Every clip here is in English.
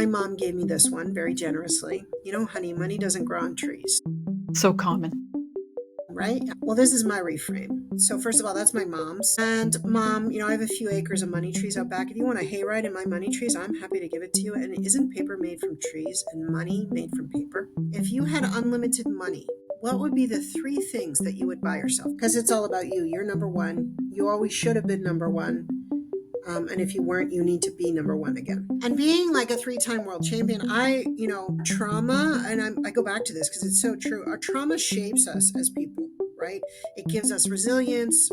mom gave me this one very generously. Honey, money doesn't grow on trees, So common. right? Well, this is my reframe. So first of all, that's my mom's. And mom, I have a few acres of money trees out back. If you want a hayride in my money trees, I'm happy to give it to you. And isn't paper made from trees and money made from paper? If you had unlimited money, what would be the three things that you would buy yourself? Because it's all about you. You're number one. You always should have been number one. And if you weren't, you need to be number one again. And being like a three-time world champion, trauma, and I go back to this because it's so true. Our trauma shapes us as people, right? It gives us resilience.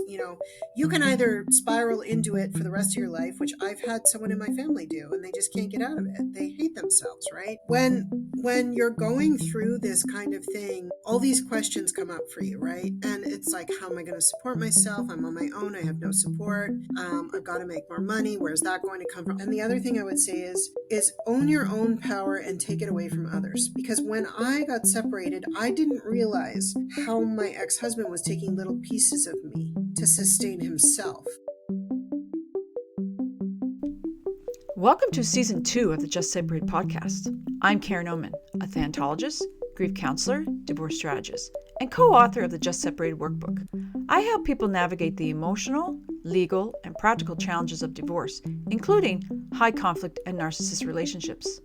You can either spiral into it for the rest of your life, which I've had someone in my family do, and they just can't get out of it. They hate themselves, right? When you're going through this kind of thing, all these questions come up for you, right? And it's like, how am I going to support myself? I'm on my own. I have no support. I've got to make more money. Where's that going to come from? And the other thing I would say is own your own power and take it away from others. Because when I got separated, I didn't realize how my ex-husband was taking little pieces of me to sustain himself. Welcome to Season 2 of the Just Separated podcast. I'm Karen Oman, a thanatologist, grief counselor, divorce strategist, and co-author of the Just Separated workbook. I help people navigate the emotional, legal, and practical challenges of divorce, including high conflict and narcissist relationships.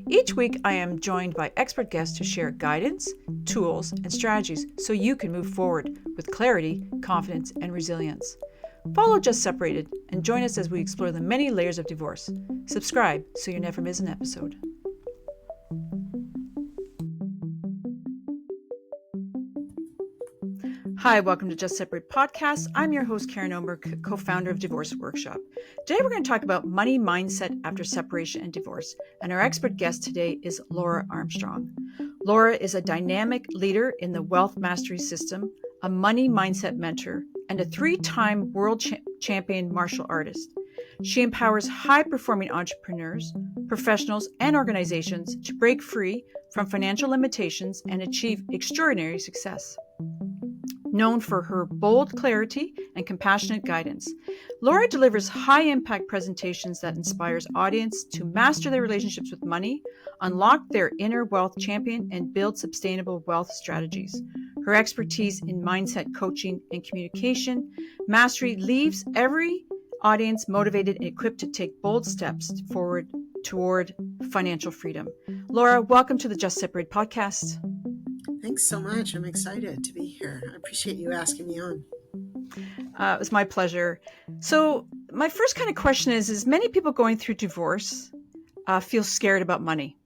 Each week, I am joined by expert guests to share guidance, tools, and strategies so you can move forward with clarity, confidence, and resilience. Follow Just Separated and join us as we explore the many layers of divorce. Subscribe so you never miss an episode. Hi, welcome to Just Separate Podcast. I'm your host, Karen Oberg, co-founder of Divorce Workshop. Today, we're going to talk about money mindset after separation and divorce. And our expert guest today is Laura Armstrong. Laura is a dynamic leader in the Wealth Mastery System, a money mindset mentor, and a 3-time world champion martial artist. She empowers high-performing entrepreneurs, professionals, and organizations to break free from financial limitations and achieve extraordinary success. Known for her bold clarity and compassionate guidance, Laura delivers high-impact presentations that inspires audience to master their relationships with money, unlock their inner wealth champion, and build sustainable wealth strategies. Her expertise in mindset coaching and communication mastery leaves every audience motivated and equipped to take bold steps forward toward financial freedom. Laura, welcome to the Just Separate podcast. Thanks so much. I'm excited to be here. I appreciate you asking me on. It was my pleasure. So my first kind of question is many people going through divorce feel scared about money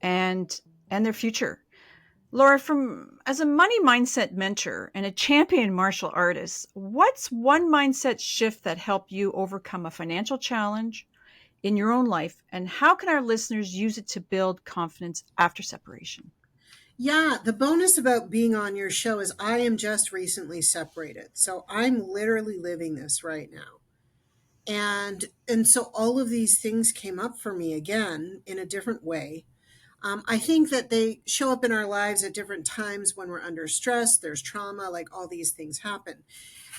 and their future. Laura, as a money mindset mentor and a champion martial artist, what's one mindset shift that helped you overcome a financial challenge in your own life? And how can our listeners use it to build confidence after separation? Yeah, the bonus about being on your show is I am just recently separated. So I'm literally living this right now. And so all of these things came up for me again in a different way. I think that they show up in our lives at different times when we're under stress, there's trauma, like all these things happen.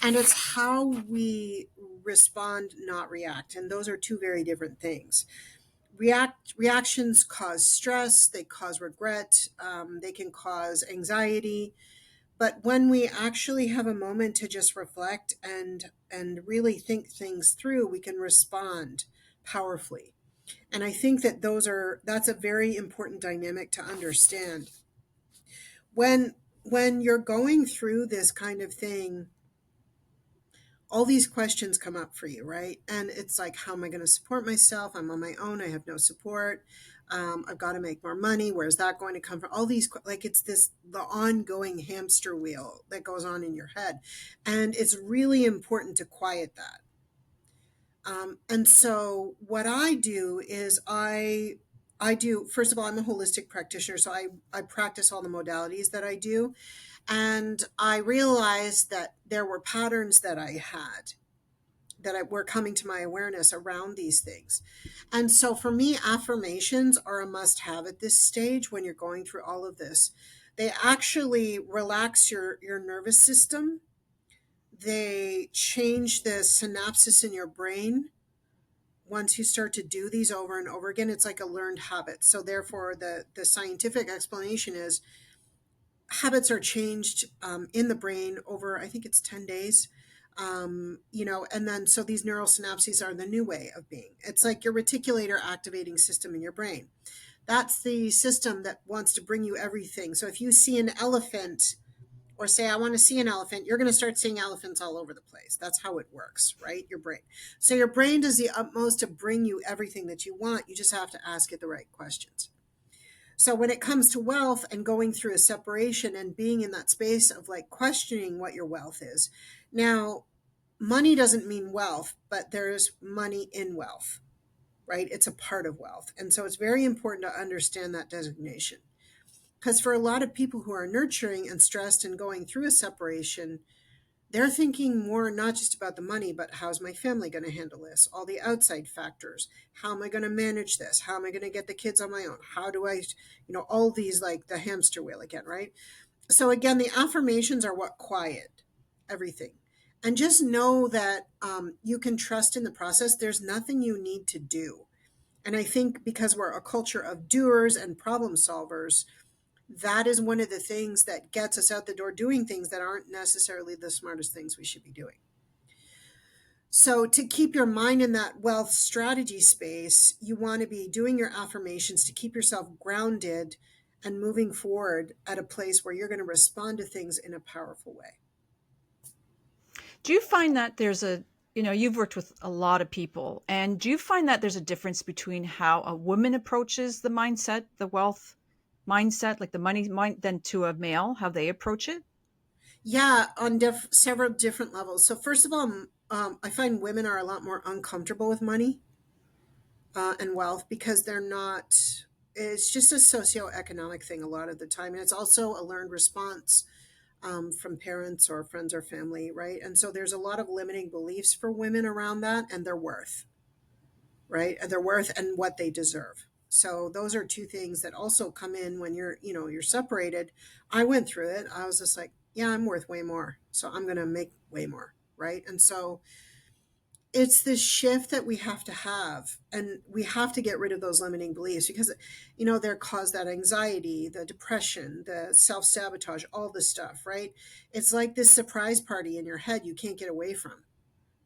And it's how we respond, not react. And those are two very different things. Reactions cause stress, they cause regret, they can cause anxiety. But when we actually have a moment to just reflect and really think things through, we can respond powerfully. And I think that that's a very important dynamic to understand. When you're going through this kind of thing, all these questions come up for you, right? And it's like, how am I going to support myself? I'm on my own. I have no support. I've got to make more money. Where's that going to come from? All these, like, it's the ongoing hamster wheel that goes on in your head. And it's really important to quiet that. And so what I do is first of all, I'm a holistic practitioner, so I practice all the modalities that I do. And I realized that there were patterns that I had were coming to my awareness around these things. And so for me, affirmations are a must have at this stage when you're going through all of this. They actually relax your nervous system. They change the synapses in your brain once you start to do these over and over again, it's like a learned habit. So therefore, the scientific explanation is habits are changed in the brain over, I think it's 10 days. And then so these neural synapses are the new way of being. It's like your reticulator activating system in your brain. That's the system that wants to bring you everything. So if you see an elephant, or say, I want to see an elephant, you're going to start seeing elephants all over the place. That's how it works, right? Your brain. So your brain does the utmost to bring you everything that you want. You just have to ask it the right questions. So when it comes to wealth and going through a separation and being in that space of like questioning what your wealth is. Now, money doesn't mean wealth, but there's money in wealth, right? It's a part of wealth. And so it's very important to understand that designation. Because for a lot of people who are nurturing and stressed and going through a separation, they're thinking more not just about the money, but how's my family going to handle this? All the outside factors. How am I going to manage this? How am I going to get the kids on my own? How do I, all these, like the hamster wheel again, right? So again, the affirmations are what quiet everything. And just know that you can trust in the process. There's nothing you need to do. And I think because we're a culture of doers and problem solvers, that is one of the things that gets us out the door doing things that aren't necessarily the smartest things we should be doing. So to keep your mind in that wealth strategy space, you want to be doing your affirmations to keep yourself grounded and moving forward at a place where you're going to respond to things in a powerful way. Do you find that you've worked with a lot of people, and do you find that there's a difference between how a woman approaches the mindset, the wealth mindset, like the money mind, than to a male, how they approach it? Yeah, on several different levels. So first of all, I find women are a lot more uncomfortable with money and wealth because they're not, it's just a socioeconomic thing a lot of the time. And it's also a learned response from parents or friends or family, right? And so there's a lot of limiting beliefs for women around that and their worth, right? And their worth and what they deserve. So those are two things that also come in when you're separated. I went through it. I was just like, yeah, I'm worth way more. So I'm going to make way more, right? And so it's this shift that we have to have, and we have to get rid of those limiting beliefs because they're cause that anxiety, the depression, the self-sabotage, all this stuff, right? It's like this surprise party in your head you can't get away from,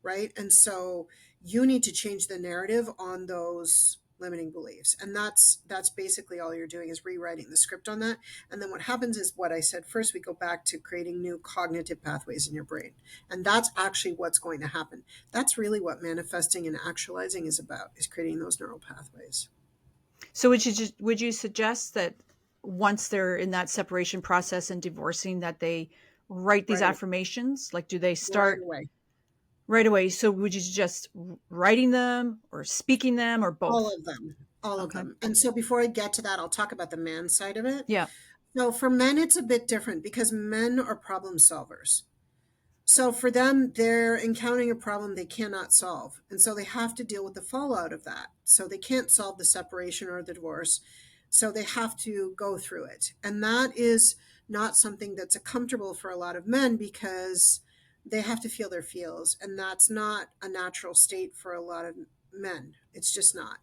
right? And so you need to change the narrative on those limiting beliefs, and that's basically all you're doing is rewriting the script on that. And then what happens is what I said first, we go back to creating new cognitive pathways in your brain, and that's actually what's going to happen. That's really what manifesting and actualizing is about, is creating those neural pathways. So would you suggest that once they're in that separation process and divorcing, that they write these Right, affirmations? Like, do they right start away. right away? So would you suggest writing them or speaking them or All both? of them, all of Okay. them. And so before I get to that, I'll talk about the man side of it. Yeah. So for men, it's a bit different because men are problem solvers. So for them, they're encountering a problem they cannot solve. And so they have to deal with the fallout of that. So they can't solve the separation or the divorce. So they have to go through it. And that is not something that's comfortable for a lot of men because they have to feel their feels. And that's not a natural state for a lot of men. It's just not.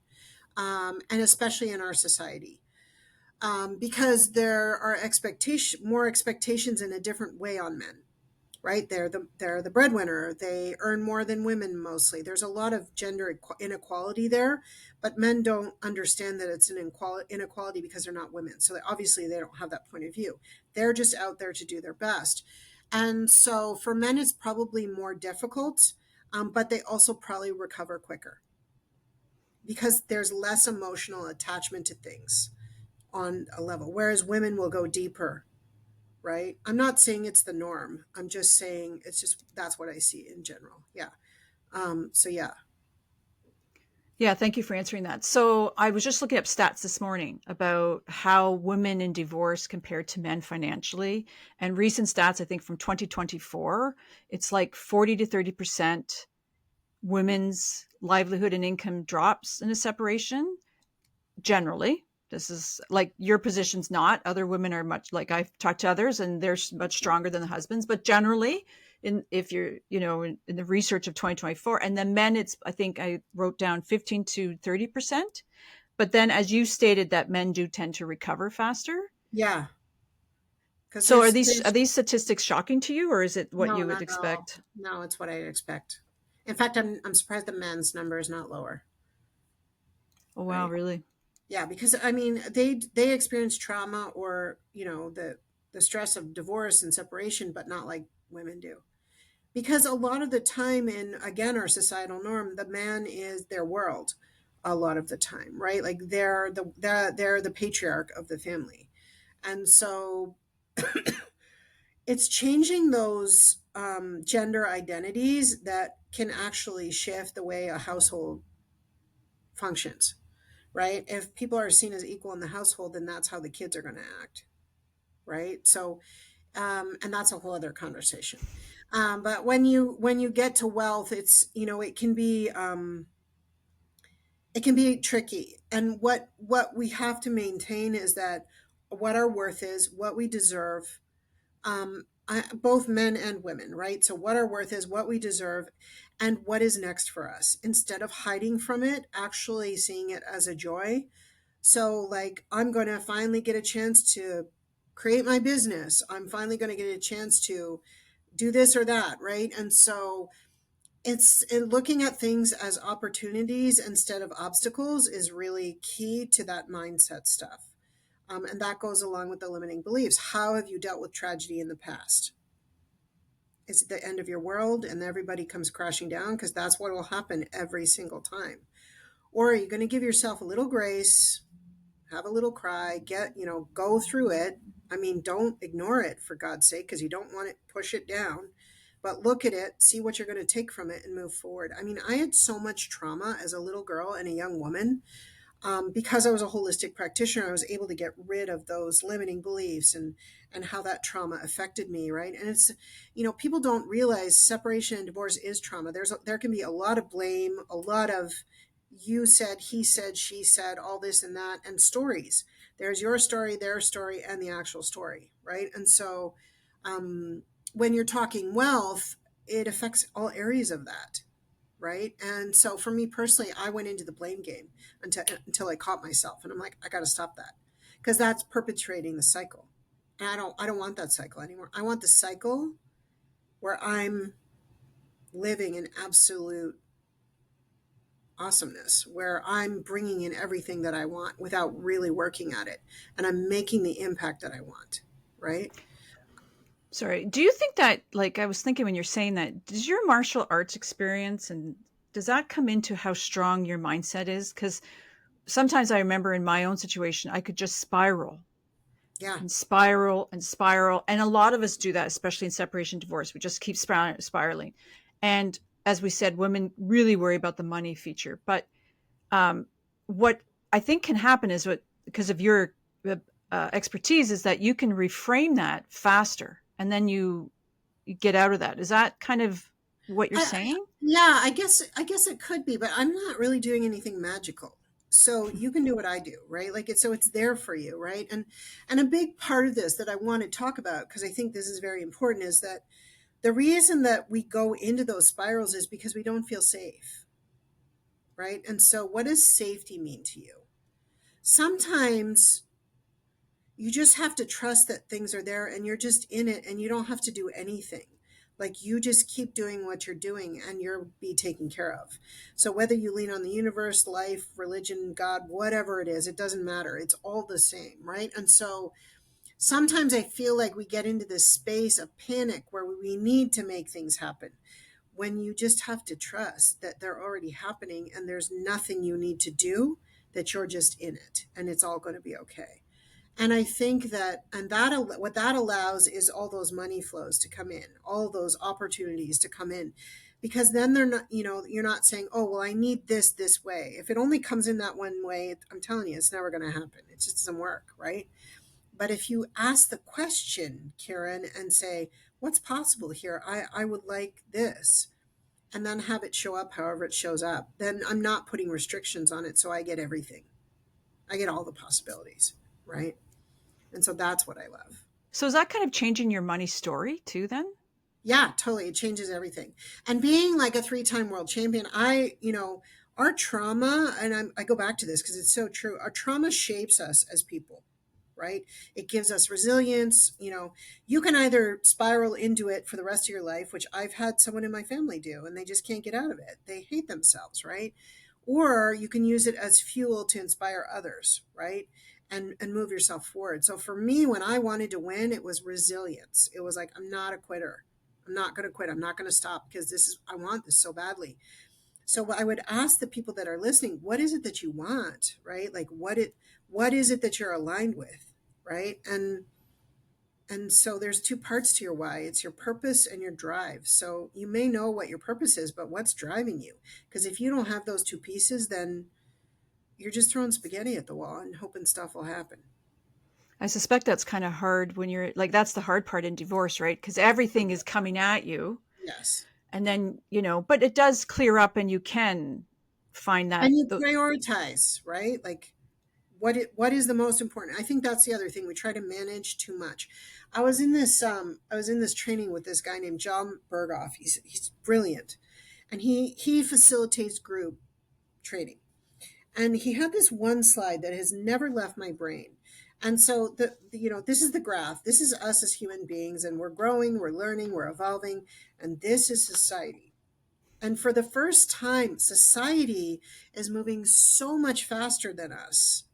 And especially in our society. Because there are more expectations in a different way on men, right? They're the breadwinner. They earn more than women mostly. There's a lot of gender inequality there, but men don't understand that it's an inequality because they're not women. So obviously they don't have that point of view. They're just out there to do their best. And so for men, it's probably more difficult, but they also probably recover quicker because there's less emotional attachment to things on a level, whereas women will go deeper, right? I'm not saying it's the norm. I'm just saying it's just that's what I see in general. Yeah. So yeah. Yeah, thank you for answering that. So I was just looking up stats this morning about how women in divorce compared to men financially. And recent stats, I think from 2024, it's like 40 to 30% women's livelihood and income drops in a separation. Generally, this is like your position's not. Other women are much, like I've talked to others and they're much stronger than the husbands, but generally in if you're, in the research of 2024. And then men, it's, I think I wrote down 15 to 30%. But then, as you stated, that men do tend to recover faster. Yeah, because So are there's these statistics shocking to you, or is it what no, you would not at all. expect? No, it's what I'd expect. In fact, I'm surprised the men's number is not lower, Oh wow, right? really? Yeah, because I mean, they experience trauma or the stress of divorce and separation, but not like women do. Because a lot of the time, in again our societal norm, the man is their world a lot of the time, right? Like they're the patriarch of the family, and so it's changing those gender identities that can actually shift the way a household functions, right? If people are seen as equal in the household, then that's how the kids are going to act, right? So, and that's a whole other conversation. But when you get to wealth, it's it can be tricky. And what we have to maintain is that what our worth is, what we deserve, both men and women, right? So, what our worth is, what we deserve, and what is next for us. Instead of hiding from it, actually seeing it as a joy. So, like, I'm going to finally get a chance to create my business. I'm finally going to get a chance to do this or that, right? And so, looking at things as opportunities instead of obstacles is really key to that mindset stuff. And that goes along with the limiting beliefs. How have you dealt with tragedy in the past? Is it the end of your world and everybody comes crashing down? Because that's what will happen every single time. Or are you going to give yourself a little grace, have a little cry, go through it? I mean, don't ignore it for God's sake, because you don't want to push it down, but look at it, see what you're going to take from it and move forward. I mean, I had so much trauma as a little girl and a young woman. Because I was a holistic practitioner, I was able to get rid of those limiting beliefs and how that trauma affected me, right? And it's, people don't realize separation and divorce is trauma. There can be a lot of blame, a lot of you said, he said, she said, all this and that, and stories. There's your story, their story, and the actual story, right? And so, when you're talking wealth, it affects all areas of that, right? And so for me personally, I went into the blame game until I caught myself, and I'm like, I got to stop that, because that's perpetuating the cycle, and I don't want that cycle anymore. I want the cycle where I'm living in absolute awesomeness, where I'm bringing in everything that I want without really working at it, and I'm making the impact that I want, right? Sorry. Do you think that, like, I was thinking when you're saying that, does your martial arts experience and does that come into how strong your mindset is? Because sometimes I remember in my own situation, I could just spiral Yeah. and spiral and spiral. And a lot of us do that, especially in separation divorce. We just keep spiraling. And as we said, women really worry about the money feature. But um, what I think can happen is what, because of your expertise, is that you can reframe that faster, and then you get out of that. Is that kind of what you're saying? Yeah, I guess it could be, but I'm not really doing anything magical. So you can do what I do, right? Like it's there for you, right? And a big part of this that I want to talk about, because I think this is very important, is that the reason that we go into those spirals is because we don't feel safe, right? And so what does safety mean to you? Sometimes you just have to trust that things are there and you're just in it and you don't have to do anything. Like you just keep doing what you're doing and you'll be taken care of. So whether you lean on the universe, life, religion, God, whatever it is, it doesn't matter. It's all the same, right? And so sometimes I feel like we get into this space of panic where we need to make things happen, when you just have to trust that they're already happening and there's nothing you need to do, that you're just in it and it's all going to be okay. And I think what that allows is all those money flows to come in, all those opportunities to come in, because then they're not, you're not saying, oh, well, I need this way. If it only comes in that one way, I'm telling you, it's never going to happen. It just doesn't work, right? But if you ask the question, Karen, and say, what's possible here? I would like this, and then have it show up however it shows up, then I'm not putting restrictions on it. So I get everything. I get all the possibilities, right? And so that's what I love. So is that kind of changing your money story too then? Yeah, totally. It changes everything. And being like a three-time world champion, our trauma, and I go back to this because it's so true. Our trauma shapes us as people, right? It gives us resilience. You can either spiral into it for the rest of your life, which I've had someone in my family do, and they just can't get out of it. They hate themselves, right? Or you can use it as fuel to inspire others, right? And move yourself forward. So for me, when I wanted to win, it was resilience. It was like, I'm not a quitter. I'm not going to quit. I'm not going to stop because I want this so badly. So I would ask the people that are listening, what is it that you want, right? Like what is it that you're aligned with, right? And so there's two parts to your why. It's your purpose and your drive. So you may know what your purpose is, but what's driving you? Because if you don't have those two pieces, then you're just throwing spaghetti at the wall and hoping stuff will happen. I suspect that's kind of hard when you're like, that's the hard part in divorce, right? Because everything is coming at you. Yes. And then, but it does clear up and you can find that. And you prioritize, right? Like what is the most important? I think that's the other thing. We try to manage too much. I was in this training with this guy named John Berghoff. He's brilliant. And he facilitates group training. And he had this one slide that has never left my brain. And so this is the graph. This is us as human beings, and we're growing, we're learning, we're evolving, and this is society. And for the first time, society is moving so much faster than us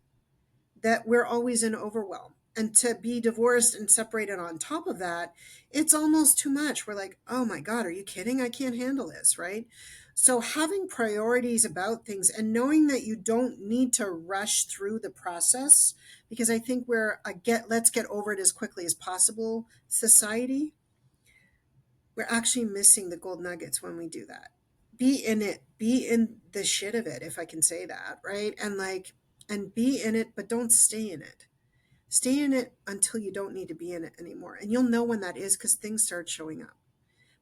that we're always in overwhelm. And to be divorced and separated on top of that, it's almost too much. We're like, oh my God, are you kidding? I can't handle this, right? So having priorities about things and knowing that you don't need to rush through the process, because I think we're a let's get over it as quickly as possible society, we're actually missing the gold nuggets when we do that. Be in it, be in the shit of it, if I can say that, right? And be in it, but don't stay in it. Stay in it until you don't need to be in it anymore. And you'll know when that is because things start showing up.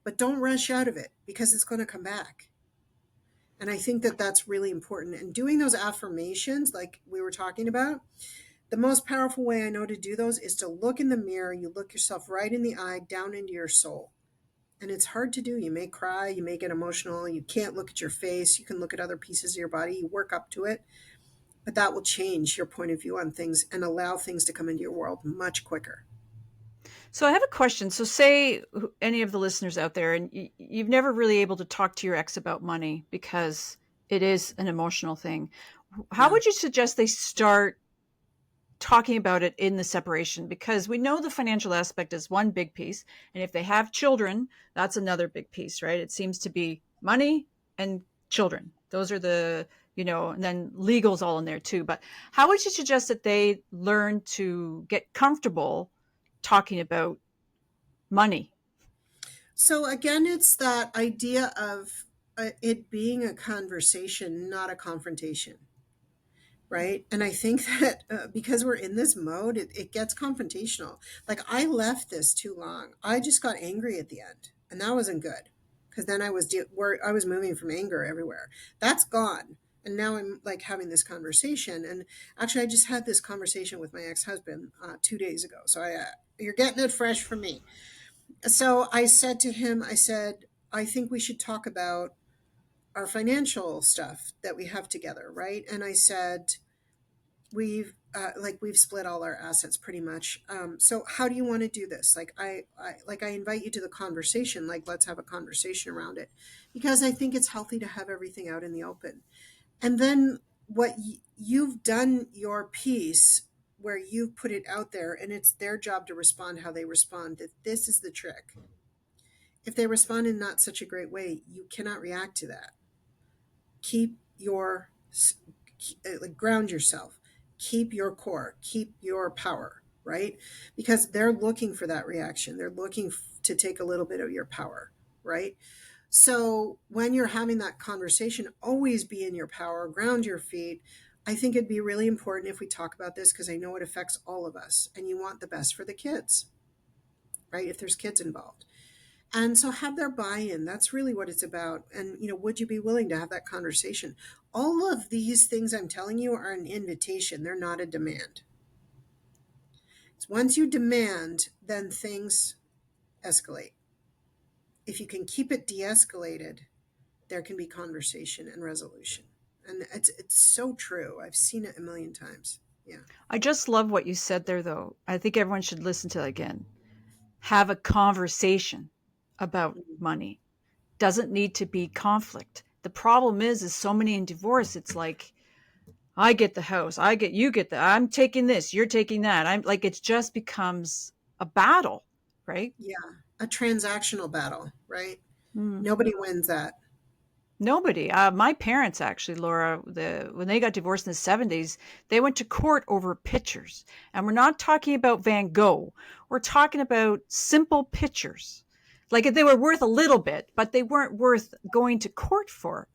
But don't rush out of it because it's going to come back. And I think that that's really important. And doing those affirmations, like we were talking about, the most powerful way I know to do those is to look in the mirror. You look yourself right in the eye, down into your soul. And it's hard to do. You may cry, you may get emotional, you can't look at your face, you can look at other pieces of your body, you work up to it, but that will change your point of view on things and allow things to come into your world much quicker. So I have a question. So say any of the listeners out there, and you've never really able to talk to your ex about money because it is an emotional thing. How Yeah. would you suggest they start talking about it in the separation? Because we know the financial aspect is one big piece. And if they have children, that's another big piece, right? It seems to be money and children. Those are and then legal's all in there too. But how would you suggest that they learn to get comfortable talking about money? So again, it's that idea of it being a conversation, not a confrontation, right? And I think that because we're in this mode, it gets confrontational. Like I left this too long. I just got angry at the end, and that wasn't good because then I was moving from anger everywhere. That's gone. And now I'm like having this conversation. And actually, I just had this conversation with my ex-husband 2 days ago. So you're getting it fresh from me. So I said to him, I said, I think we should talk about our financial stuff that we have together, right? And I said, we've split all our assets pretty much. So how do you want to do this? Like I invite you to the conversation. Like let's have a conversation around it, because I think it's healthy to have everything out in the open. And then you've done your piece where you've put it out there, and it's their job to respond how they respond. That this is the trick. If they respond in not such a great way, you cannot react to that. Keep your like ground yourself, keep your core, keep your power, right? Because they're looking for that reaction. They're looking to take a little bit of your power, right? So when you're having that conversation, always be in your power, ground your feet. I think it'd be really important if we talk about this because I know it affects all of us, and you want the best for the kids, right? If there's kids involved. And so have their buy-in. That's really what it's about. And, would you be willing to have that conversation? All of these things I'm telling you are an invitation. They're not a demand. So once you demand, then things escalate. if you can keep it de-escalated, there can be conversation and resolution. And it's so true. I've seen it a million times. Yeah. I just love what you said there, though. I think everyone should listen to that again. Have a conversation about Mhm. money. Doesn't need to be conflict. The problem is so many in divorce, it's like, I get the house, you get the, I'm taking this, you're taking that. I'm like, it just becomes a battle, right? Yeah. A transactional battle, right? Mm. Nobody wins that. Nobody. My parents actually, Laura, when they got divorced in the 70s, they went to court over pictures. And we're not talking about Van Gogh. We're talking about simple pictures. Like they were worth a little bit, but they weren't worth going to court for.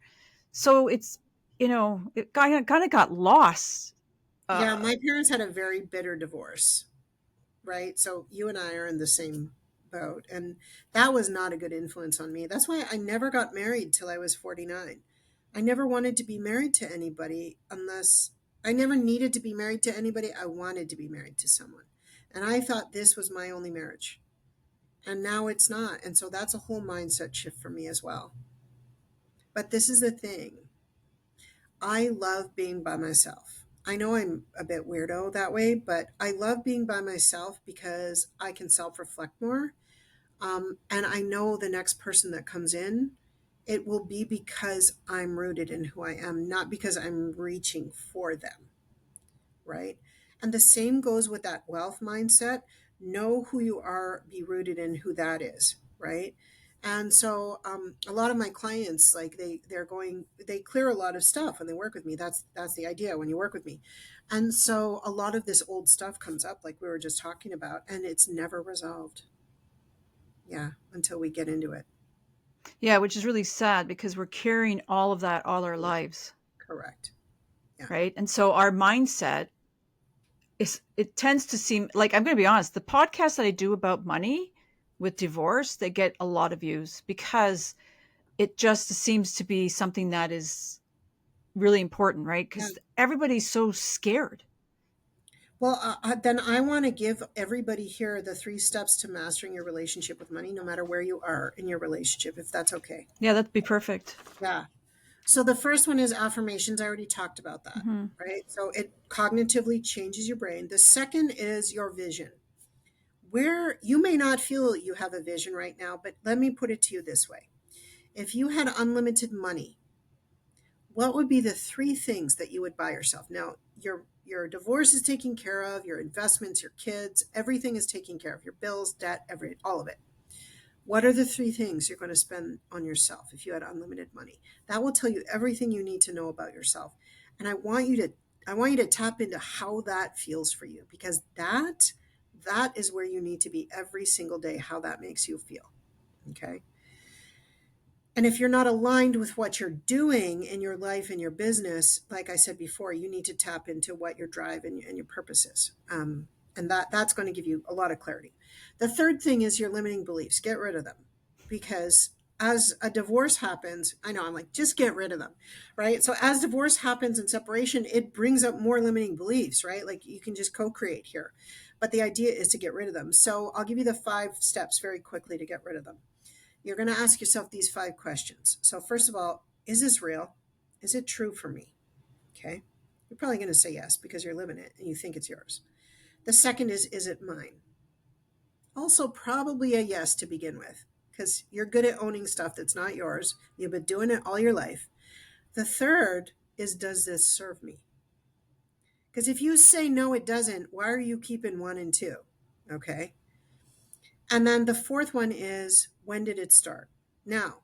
So it's, it kind of got lost. Yeah, Uh, my parents had a very bitter divorce, right? So you and I are in the same boat. And that was not a good influence on me. That's why I never got married till I was 49. I never wanted to be married to anybody unless I never needed to be married to anybody. I wanted to be married to someone. And I thought this was my only marriage. And now it's not. And so that's a whole mindset shift for me as well. But this is the thing, I love being by myself. I know I'm a bit weirdo that way, but I love being by myself because I can self reflect more. And I know the next person that comes in, it will be because I'm rooted in who I am, not because I'm reaching for them, right? And the same goes with that wealth mindset. Know who you are, be rooted in who that is, right? And so a lot of my clients, like they clear a lot of stuff when they work with me. That's the idea when you work with me. And so a lot of this old stuff comes up, like we were just talking about, and it's never resolved. Yeah, until we get into it. yeah, which is really sad because we're carrying all of that all our lives, Correct. Yeah. right? And so our mindset it tends to seem like, I'm going to be honest, the podcast that I do about money with divorce, they get a lot of views because it just seems to be something that is really important, right? Yeah. Because everybody's so scared. Well, then I want to give everybody here the 3 steps to mastering your relationship with money, no matter where you are in your relationship, if that's okay. Yeah, that'd be perfect. Yeah. So the first one is affirmations. I already talked about that, Hmm. right? So it cognitively changes your brain. The second is your vision. Where you may not feel you have a vision right now, but let me put it to you this way. If you had unlimited money, what would be the 3 things that you would buy yourself? Now, your divorce is taken care of, your investments, your kids, everything is taken care of, your bills, debt, all of it. What are the 3 things you're going to spend on yourself if you had unlimited money? That will tell you everything you need to know about yourself. And I want you to tap into how that feels for you, because that is where you need to be every single day, how that makes you feel. Okay? And if you're not aligned with what you're doing in your life and your business, like I said before, you need to tap into what your drive and your purpose is. And that's going to give you a lot of clarity. The third thing is your limiting beliefs. Get rid of them, because as a divorce happens, I know I'm like, just get rid of them, right? So as divorce happens and separation, it brings up more limiting beliefs, right? Like you can just co-create here. But the idea is to get rid of them. So I'll give you the 5 steps very quickly to get rid of them. You're going to ask yourself these 5 questions. So, first of all, is this real? Is it true for me? Okay. You're probably going to say yes because you're living it and you think it's yours. The second is it mine? Also, probably a yes to begin with, because you're good at owning stuff that's not yours. You've been doing it all your life. The third is, does this serve me? Because if you say no, it doesn't, why are you keeping 1 and 2? Okay. And then the fourth one is, when did it start? Now,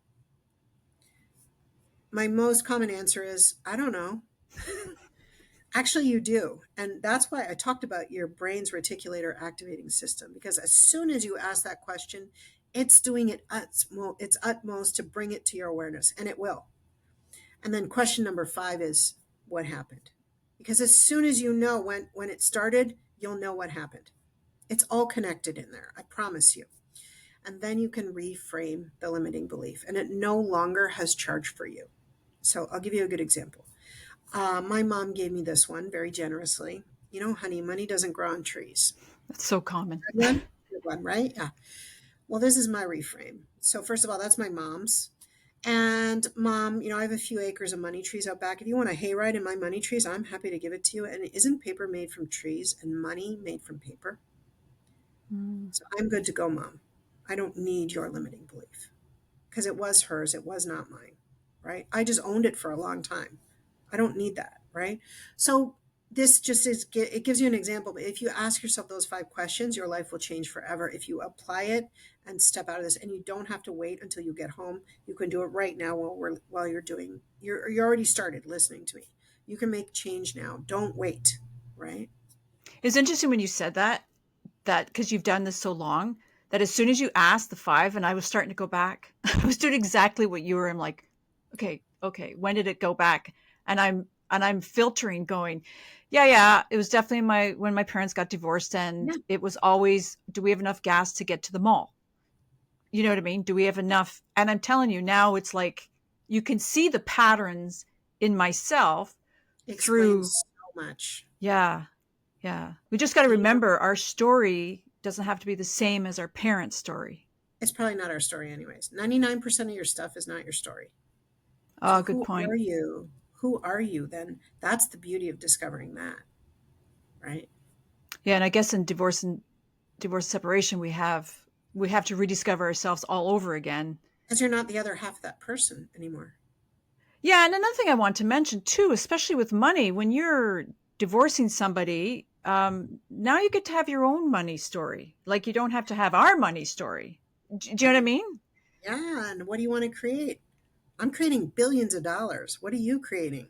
my most common answer is, I don't know. Actually, you do. And that's why I talked about your brain's reticular activating system, because as soon as you ask that question, it's doing its utmost to bring it to your awareness, and it will. And then question number 5 is, what happened? Because as soon as you know when it started, you'll know what happened. It's all connected in there, I promise you. And then you can reframe the limiting belief, and it no longer has charge for you. So I'll give you a good example. My mom gave me this one very generously. Honey, money doesn't grow on trees. That's so common. Good one? Good one, right? Yeah. Well, this is my reframe. So first of all, that's my mom's. And mom, I have a few acres of money trees out back. If you want a hayride in my money trees, I'm happy to give it to you. And isn't paper made from trees and money made from paper? Mm. So I'm good to go, mom. I don't need your limiting belief because it was hers. It was not mine, right? I just owned it for a long time. I don't need that, right? So this just is, it gives you an example. But if you ask yourself those 5 questions, your life will change forever. If you apply it and step out of this, and you don't have to wait until you get home. You can do it right now while you're already started listening to me. You can make change now. Don't wait, right? It's interesting when you said that because you've done this so long, that as soon as you asked the 5 and I was starting to go back, I was doing exactly what you were. I'm like, okay, when did it go back? And I'm filtering, going, yeah, it was definitely when my parents got divorced, and Yeah. it was always, do we have enough gas to get to the mall? You know what I mean? Do we have enough? And I'm telling you now, it's like you can see the patterns in myself through. Explains so much. Yeah, yeah. We just got to You know, remember our story doesn't have to be the same as our parents' story. it's probably not our story anyways. 99% of your stuff is not your story. Oh, So good who are point. you? Who are you then? That's the beauty of discovering that, right? Yeah, and I guess in divorce separation, we have to rediscover ourselves all over again. Because you're not the other half of that person anymore. Yeah, and another thing I want to mention too, especially with money, when you're divorcing somebody, now you get to have your own money story. Like you don't have to have our money story. Do you know what I Right. mean? Yeah. And what do you want to create? I'm creating billions of dollars. What are you creating?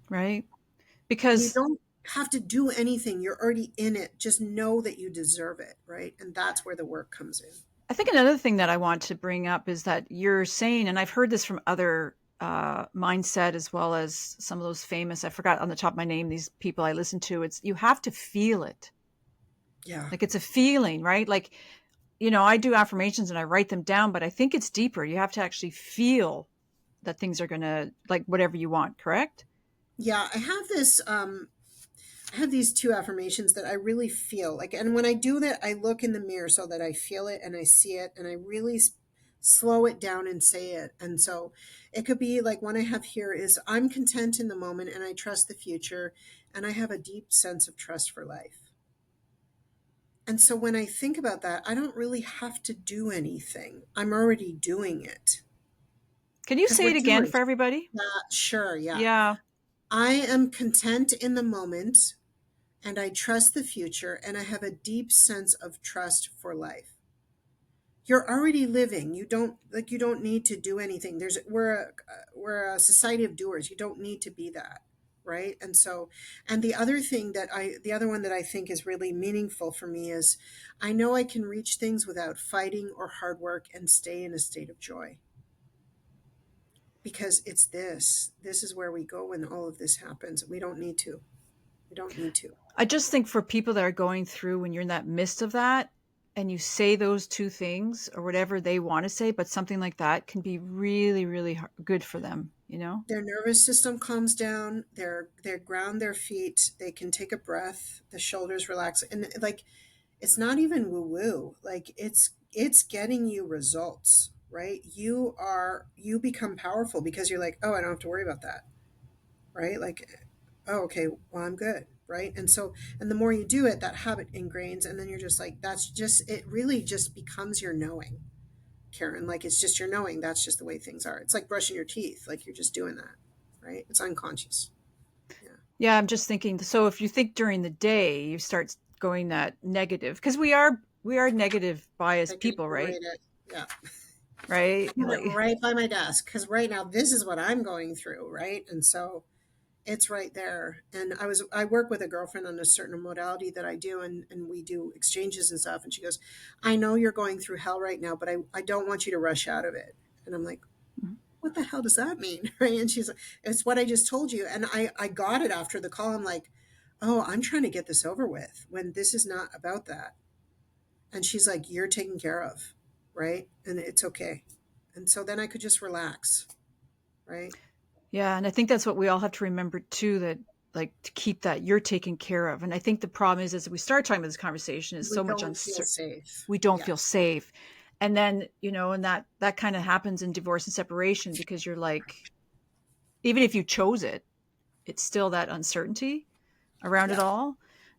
Right? And you Because don't have to do anything. You're already in it. Just know that you deserve it, right? And that's where the work comes in. I think another thing that I want to bring up is that you're saying, and I've heard this from other mindset as well as some of those famous, I forgot on the top of my name, these people I listen to, it's you have to feel it. Yeah. Like it's a feeling, right? Like, I do affirmations and I write them down, but I think it's deeper. You have to actually feel that things are going to, like, whatever you want, correct? Yeah. I have these 2 affirmations that I really feel like, and when I do that, I look in the mirror so that I feel it and I see it and I really slow it down and say it. And so it could be like one I have here is I'm content in the moment and I trust the future and I have a deep sense of trust for life. And so when I think about that, I don't really have to do anything. I'm already doing it Can you because say we're it again doers. for everybody? Yeah, sure. Yeah. Yeah. I am content in the moment and I trust the future and I have a deep sense of trust for life. You're already living. You don't need to do anything. We're a society of doers. You don't need to be that, right? And so, and the other one that I think is really meaningful for me is I know I can reach things without fighting or hard work and stay in a state of joy because this is where we go when all of this happens. We don't need to. I just think for people that are going through, when you're in that midst of that and you say those two things or whatever they want to say, but something like that can be really, really good for them, you know? Their nervous system calms down, they ground their feet, they can take a breath, the shoulders relax, and like it's not even woo woo, like it's getting you results, right? You become powerful because you're like, oh, I don't have to worry about that, right? Like, oh, okay, well, I'm good, right? And so, and the more you do it, that habit ingrains, and then you're just like, that's just it. Really, just becomes your knowing, Karen. Like it's just your knowing. That's just the way things are. It's like brushing your teeth. Like you're just doing that, right? It's unconscious. Yeah. Yeah, I'm just thinking. So if you think during the day, you start going that negative, because we are negative I biased can people, right? rate it. Yeah. Right? I have it Like, right by my desk because right now this is what I'm going through, right? And so it's right there. And I work with a girlfriend on a certain modality that I do, and we do exchanges and stuff. And she goes, I know you're going through hell right now, but I don't want you to rush out of it. And I'm like, what the hell does that mean? Right. And she's like, it's what I just told you. And I got it after the call. I'm like, oh, I'm trying to get this over with when this is not about that. And she's like, you're taken care of. Right. And it's okay. And so then I could just relax. Right. yeah, and I think that's what we all have to remember too, that like to keep that you're taken care of. And I think the problem is as we start talking about this conversation is We so much don't feel uncertain. safe. We don't Yeah. feel safe. And then, and that kind of happens in divorce and separation because you're like, even if you chose it, it's still that uncertainty around it Yeah, all.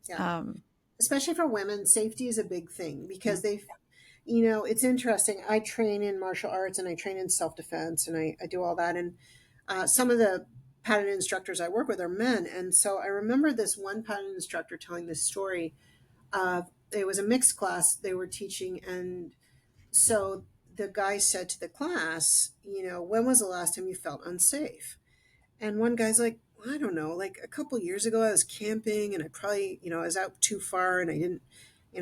yeah. Um, Especially for women, safety is a big thing because it's interesting. I train in martial arts and I train in self defense and I do all that. And some of the pattern instructors I work with are men. And so I remember this one pattern instructor telling this story of it was a mixed class they were teaching. And so the guy said to the class, when was the last time you felt unsafe? And one guy's like, well, I don't know, like a couple years ago, I was camping and I probably, I was out too far and I didn't,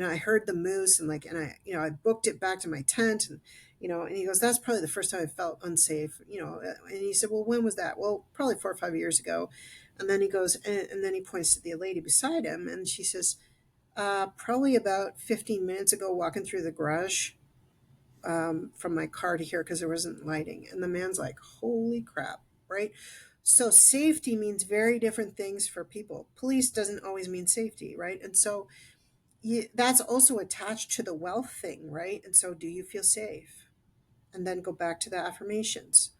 I heard the moose and I booked it back to my tent and he goes, that's probably the first time I felt unsafe. And he said, well, when was that? Well, probably 4 or 5 years ago. And then he goes, and then he points to the lady beside him and she says, probably about 15 minutes ago, walking through the garage from my car to here because there wasn't lighting. And the man's like, holy crap, right? So safety means very different things for people. Police doesn't always mean safety, right? And so that's also attached to the wealth thing, right? And so do you feel safe? And then go back to the affirmations.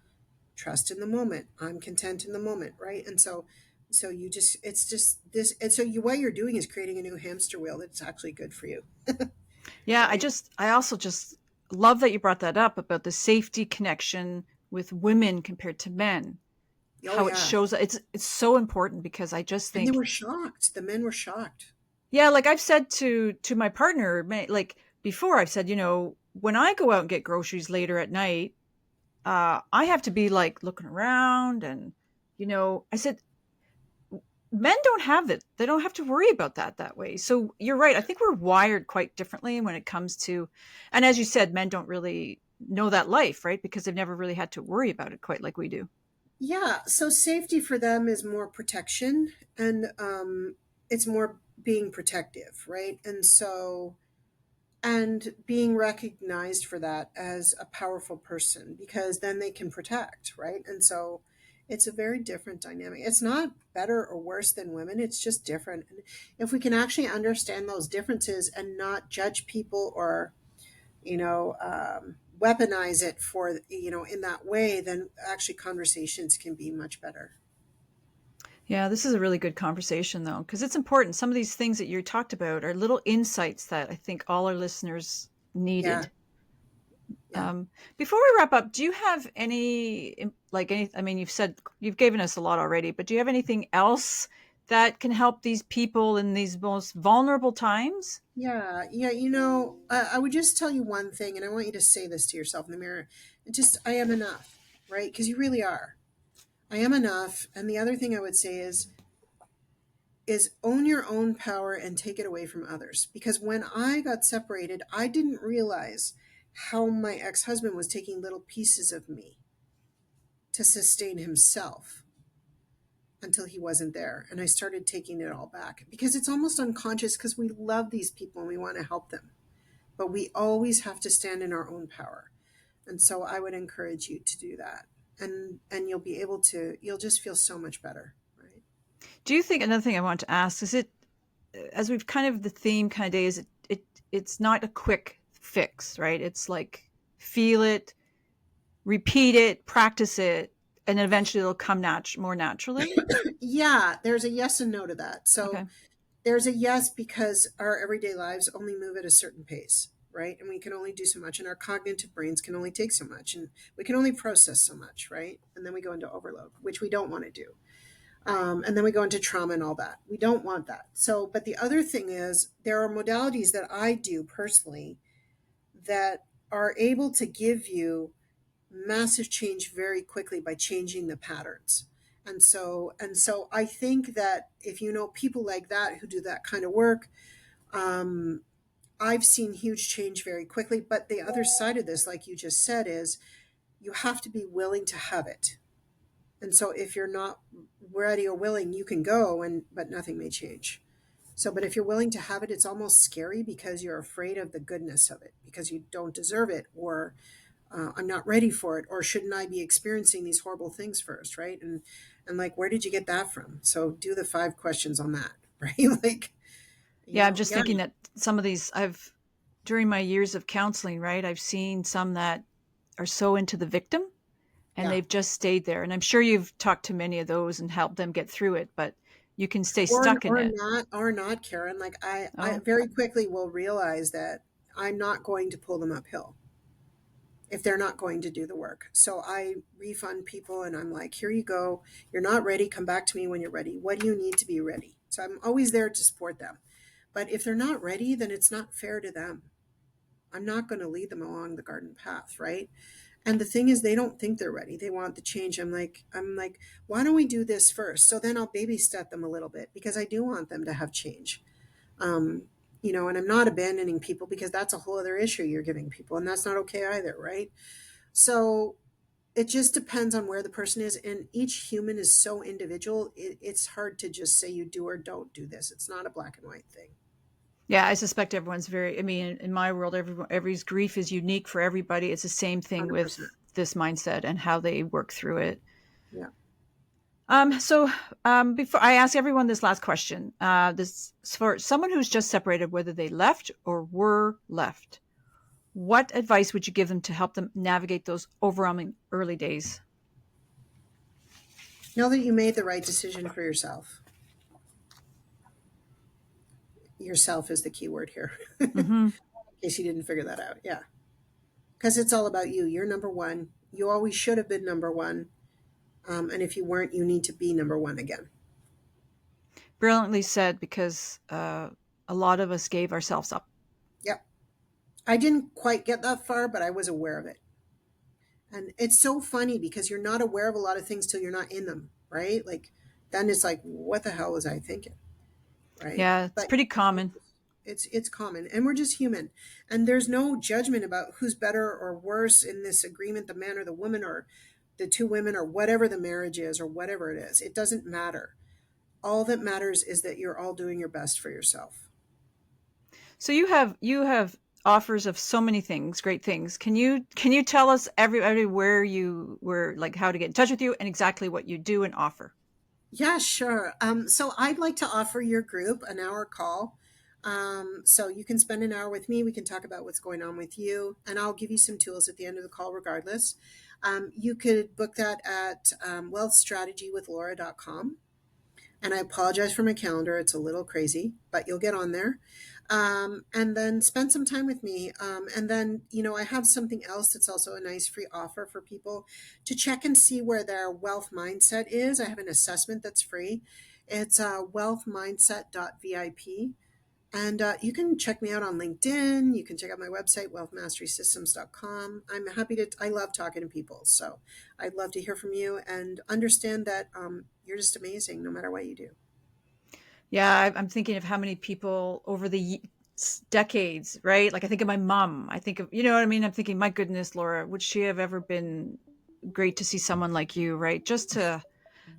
Trust in the moment. I'm content in the moment, right? And so it's just this, and so what you're doing is creating a new hamster wheel that's actually good for you, yeah, right? I also just love that you brought that up about the safety connection with women compared to men. Oh How it yeah. shows it's so important because I just And they think, were shocked. The men were shocked. yeah, like I've said to my partner, like before, I've said, when I go out and get groceries later at night, I have to be like looking around and, I said, men don't have it. They don't have to worry about that way. So you're right. I think we're wired quite differently when it comes to, and as you said, men don't really know that life, right? Because they've never really had to worry about it quite like we do. Yeah, so safety for them is more protection and it's more being protective, right? And being recognized for that as a powerful person because then they can protect, right? And so it's a very different dynamic. It's not better or worse than women, it's just different. And if we can actually understand those differences and not judge people or weaponize it for, in that way, then actually conversations can be much better. Yeah, this is a really good conversation though, because it's important. Some of these things that you talked about are little insights that I think all our listeners Yeah, needed. yeah. Before we wrap up, do you have I mean, you've given us a lot already, but do you have anything else that can help these people in these most vulnerable times? Yeah, yeah. I would just tell you one thing, and I want you to say this to yourself in the mirror. I am enough, right? Because you really are. I am enough. And the other thing I would say is own your own power and take it away from others. Because when I got separated, I didn't realize how my ex-husband was taking little pieces of me to sustain himself until he wasn't there. And I started taking it all back because it's almost unconscious because we love these people and we want to help them. But we always have to stand in our own power. And so I would encourage you to do that. And you'll just feel so much better, right? Do you think another thing I want to ask is it, as we've kind of the theme kind of day is it's not a quick fix, right? It's like feel it, repeat it, practice it, and then eventually it'll come more naturally. Yeah, there's a yes and no to that. So Okay. there's a yes because our everyday lives only move at a certain pace, right? And we can only do so much, and our cognitive brains can only take so much, and we can only process so much, right? And then we go into overload, which we don't want to do. And then we go into trauma and all that. We don't want that. So, but the other thing is, there are modalities that I do personally that are able to give you massive change very quickly by changing the patterns. And so I think that if you know people like that who do that kind of work, um, I've seen huge change very quickly. But the other side of this, like you just said, is you have to be willing to have it. And so if you're not ready or willing, you can go and but nothing may change. So, but if you're willing to have it, it's almost scary because you're afraid of the goodness of it because you don't deserve it, or I'm not ready for it, or shouldn't I be experiencing these horrible things first, right? And like, where did you get that from? So do the 5 questions on that, right? Like, Yeah, I'm just yeah, thinking that some of these during my years of counseling, right, I've seen some that are so into the victim and Yeah. they've just stayed there. And I'm sure you've talked to many of those and helped them get through it, but you can stay stuck in it. Or not, Karen. Like I Oh, very quickly will realize that I'm not going to pull them uphill if they're not going to do the work. So I refund people and I'm like, here you go. You're not ready. Come back to me when you're ready. What do you need to be ready? So I'm always there to support them. But if they're not ready, then it's not fair to them. I'm not going to lead them along the garden path, right? And the thing is, they don't think they're ready. They want the change. I'm like, why don't we do this first? So then I'll baby step them a little bit because I do want them to have change. Um, and I'm not abandoning people because that's a whole other issue you're giving people, and that's not okay either, right? So it just depends on where the person is, and each human is so individual. It's hard to just say you do or don't do this. It's not a black and white thing. yeah, I suspect everyone's I mean, in my world, everybody's grief is unique for everybody. It's the same thing with 100%. this mindset and how they work through it. Yeah. Before I ask everyone this last question, this is for someone who's just separated, whether they left or were left, what advice would you give them to help them navigate those overwhelming early days? Know that you made the right decision for yourself. Yourself is the key word here, in Mm-hmm. case you didn't figure that out. Yeah. Because it's all about you. You're number one. You always should have been number one. And if you weren't, you need to be number one again. Brilliantly said, because a lot of us gave ourselves up. Yep. I didn't quite get that far, but I was aware of it. And it's so funny because you're not aware of a lot of things till you're not in them, right? Like, then it's like, what the hell was I thinking? Right. Yeah, it's But pretty common. it's common, and we're just human, and there's no judgment about who's better or worse in this agreement, the man or the woman, or the two women, or whatever the marriage is, or whatever it is. It doesn't matter. All that matters is that you're all doing your best for yourself. So you have offers of so many things, great things. Can you tell us everybody where you were, like how to get in touch with you and exactly what you do and offer? Yeah, sure. So I'd like to offer your group an hour call. So you can spend an hour with me. We can talk about what's going on with you, and I'll give you some tools at the end of the call, regardless. You could book that at wealthstrategywithlaura.com. And I apologize for my calendar. It's a little crazy, but you'll get on there. And then spend some time with me. And then, I have something else that's also a nice free offer for people to check and see where their wealth mindset is. I have an assessment that's free. It's wealthmindset.vip. And you can check me out on LinkedIn. You can check out my website, wealthmasterysystems.com. I love talking to people. So I'd love to hear from you and understand that you're just amazing no matter what you do. Yeah, I'm thinking of how many people over the decades, right? Like I think of my mom. I think of, you know what I mean? I'm thinking, my goodness, Laura, would she have ever been great to see someone like you, right? Just to,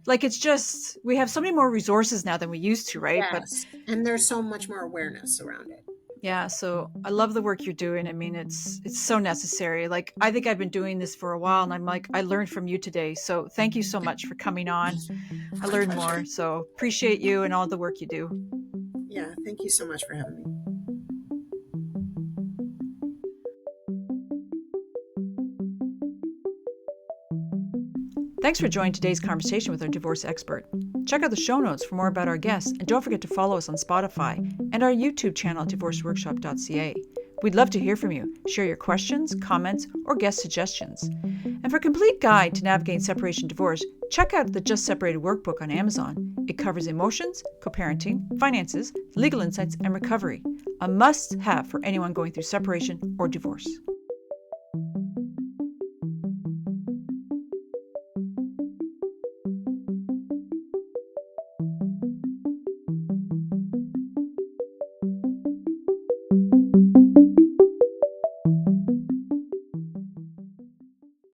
like, it's just, we have so many more resources now than we used to, right? But Yes. And there's so much more awareness around it. yeah, so I love the work you're doing. I mean, it's so necessary. Like I think I've been doing this for a while and I'm like, I learned from you today. So thank you so much for coming on. I My learned pleasure. more. So appreciate you and all the work you do. Yeah. Thank you so much for having me. Thanks for joining today's conversation with our divorce expert. Check out the show notes for more about our guests, and don't forget to follow us on Spotify and our YouTube channel at divorceworkshop.ca. We'd love to hear from you. Share your questions, comments, or guest suggestions. And for a complete guide to navigating separation and divorce, check out the Just Separated workbook on Amazon. It covers emotions, co-parenting, finances, legal insights, and recovery. A must-have for anyone going through separation or divorce.